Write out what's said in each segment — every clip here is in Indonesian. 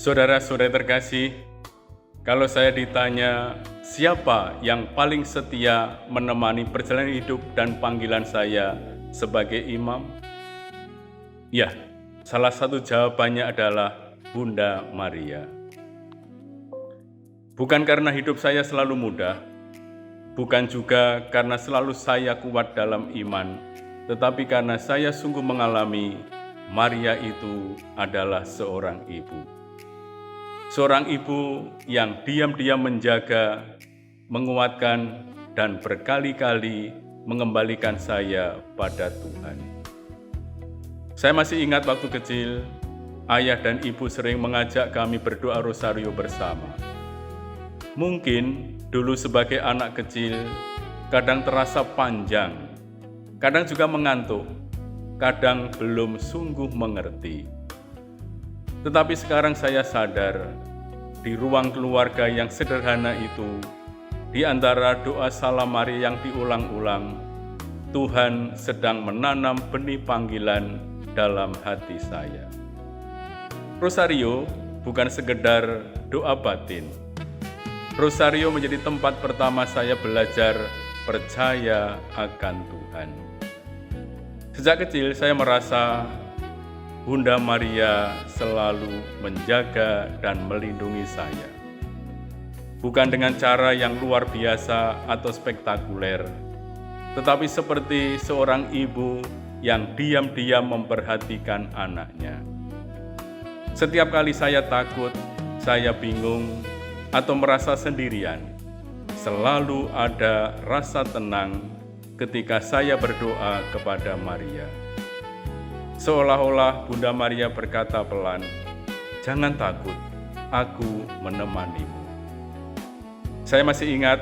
Saudara-saudara terkasih, kalau saya ditanya siapa yang paling setia menemani perjalanan hidup dan panggilan saya sebagai imam? Ya, salah satu jawabannya adalah Bunda Maria. Bukan karena hidup saya selalu mudah, bukan juga karena selalu saya kuat dalam iman, tetapi karena saya sungguh mengalami Maria itu adalah seorang ibu. Seorang ibu yang diam-diam menjaga, menguatkan, dan berkali-kali mengembalikan saya pada Tuhan. Saya masih ingat waktu kecil, ayah dan ibu sering mengajak kami berdoa rosario bersama. Mungkin dulu sebagai anak kecil, kadang terasa panjang, kadang juga mengantuk, kadang belum sungguh mengerti. Tetapi sekarang saya sadar, di ruang keluarga yang sederhana itu, di antara doa salam Maria yang diulang-ulang, Tuhan sedang menanam benih panggilan dalam hati saya. Rosario bukan sekedar doa batin. Rosario menjadi tempat pertama saya belajar percaya akan Tuhan. Sejak kecil saya merasa Bunda Maria selalu menjaga dan melindungi saya. Bukan dengan cara yang luar biasa atau spektakuler, tetapi seperti seorang ibu yang diam-diam memperhatikan anaknya. Setiap kali saya takut, saya bingung, atau merasa sendirian, selalu ada rasa tenang ketika saya berdoa kepada Maria. Seolah-olah Bunda Maria berkata pelan, "Jangan takut, aku menemanimu." Saya masih ingat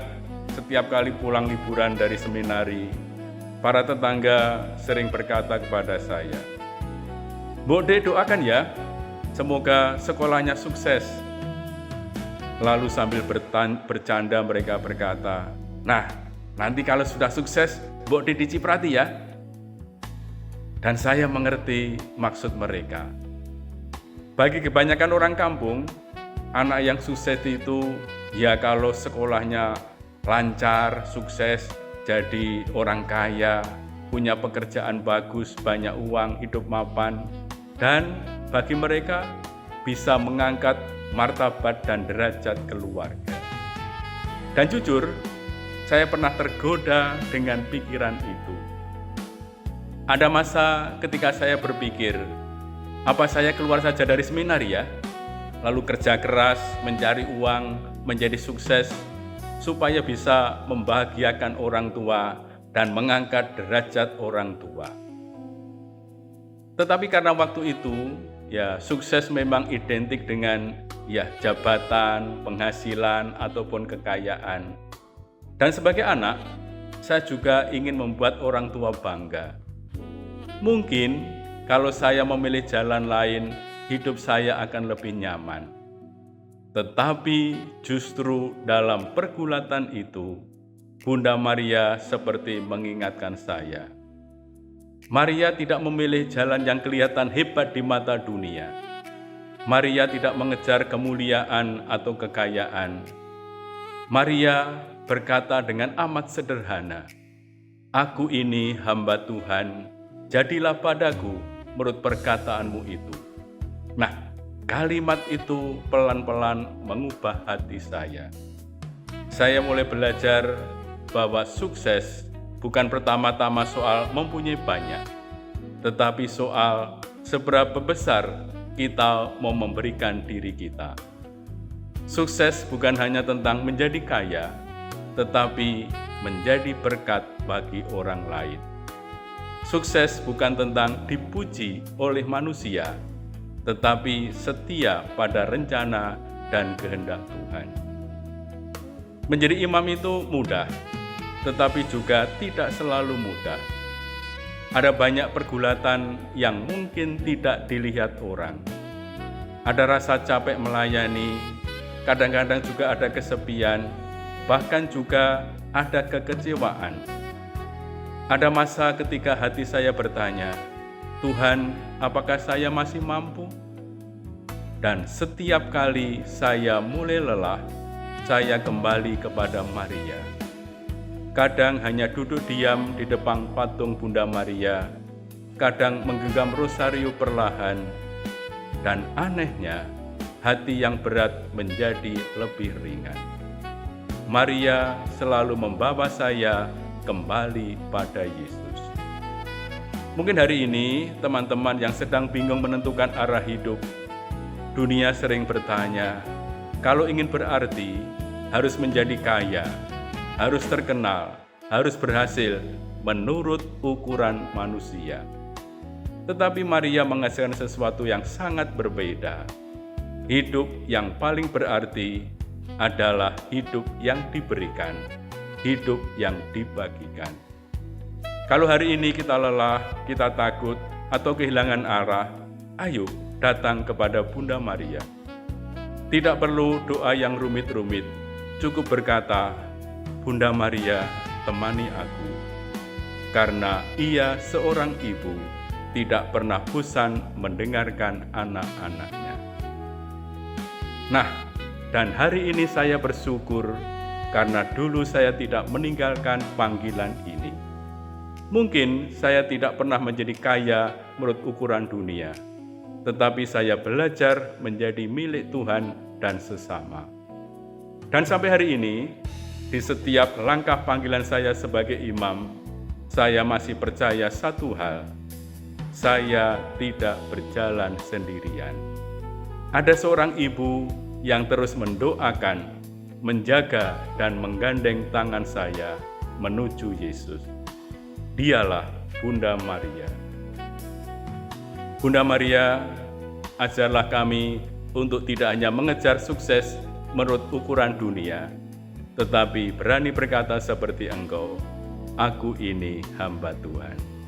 setiap kali pulang liburan dari seminari, para tetangga sering berkata kepada saya, "Mbok De, doakan ya, semoga sekolahnya sukses." Lalu sambil bercanda mereka berkata, "Nah, nanti kalau sudah sukses, Mbok De diciprati ya." Dan saya mengerti maksud mereka. Bagi kebanyakan orang kampung, anak yang sukses itu ya kalau sekolahnya lancar, sukses, jadi orang kaya, punya pekerjaan bagus, banyak uang, hidup mapan, dan bagi mereka bisa mengangkat martabat dan derajat keluarga. Dan jujur, saya pernah tergoda dengan pikiran itu. Ada masa ketika saya berpikir, apa saya keluar saja dari seminari ya? Lalu kerja keras, mencari uang, menjadi sukses, supaya bisa membahagiakan orang tua dan mengangkat derajat orang tua. Tetapi karena waktu itu, ya sukses memang identik dengan jabatan, penghasilan, ataupun kekayaan. Dan sebagai anak, saya juga ingin membuat orang tua bangga. Mungkin kalau saya memilih jalan lain, hidup saya akan lebih nyaman. Tetapi justru dalam pergulatan itu, Bunda Maria seperti mengingatkan saya. Maria tidak memilih jalan yang kelihatan hebat di mata dunia. Maria tidak mengejar kemuliaan atau kekayaan. Maria berkata dengan amat sederhana, "Aku ini hamba Tuhan, jadilah padaku menurut perkataanmu itu." Nah, kalimat itu pelan-pelan mengubah hati saya. Saya mulai belajar bahwa sukses bukan pertama-tama soal mempunyai banyak, tetapi soal seberapa besar kita mau memberikan diri kita. Sukses bukan hanya tentang menjadi kaya, tetapi menjadi berkat bagi orang lain. Sukses bukan tentang dipuji oleh manusia, tetapi setia pada rencana dan kehendak Tuhan. Menjadi imam itu mudah, tetapi juga tidak selalu mudah. Ada banyak pergulatan yang mungkin tidak dilihat orang. Ada rasa capek melayani, kadang-kadang juga ada kesepian, bahkan juga ada kekecewaan. Ada masa ketika hati saya bertanya, "Tuhan, apakah saya masih mampu?" Dan setiap kali saya mulai lelah, saya kembali kepada Maria. Kadang hanya duduk diam di depan patung Bunda Maria, kadang menggenggam rosario perlahan, dan anehnya, hati yang berat menjadi lebih ringan. Maria selalu membawa saya kembali pada Yesus. Mungkin hari ini teman-teman yang sedang bingung menentukan arah hidup, dunia sering bertanya, kalau ingin berarti harus menjadi kaya, harus terkenal, harus berhasil menurut ukuran manusia. Tetapi Maria mengajarkan sesuatu yang sangat berbeda. Hidup yang paling berarti adalah hidup yang diberikan, hidup yang dibagikan. Kalau hari ini kita lelah, kita takut, atau kehilangan arah, ayo datang kepada Bunda Maria. Tidak perlu doa yang rumit-rumit, cukup berkata, Bunda Maria, temani aku. Karena ia seorang ibu, tidak pernah bosan mendengarkan anak-anaknya. Nah, dan hari ini saya bersyukur karena dulu saya tidak meninggalkan panggilan ini. Mungkin saya tidak pernah menjadi kaya menurut ukuran dunia, tetapi saya belajar menjadi milik Tuhan dan sesama. Dan sampai hari ini, di setiap langkah panggilan saya sebagai imam, saya masih percaya satu hal, saya tidak berjalan sendirian. Ada seorang ibu yang terus mendoakan, menjaga, dan menggandeng tangan saya menuju Yesus. Dialah Bunda Maria. Bunda Maria, ajarlah kami untuk tidak hanya mengejar sukses menurut ukuran dunia, tetapi berani berkata seperti Engkau, aku ini hamba Tuhan.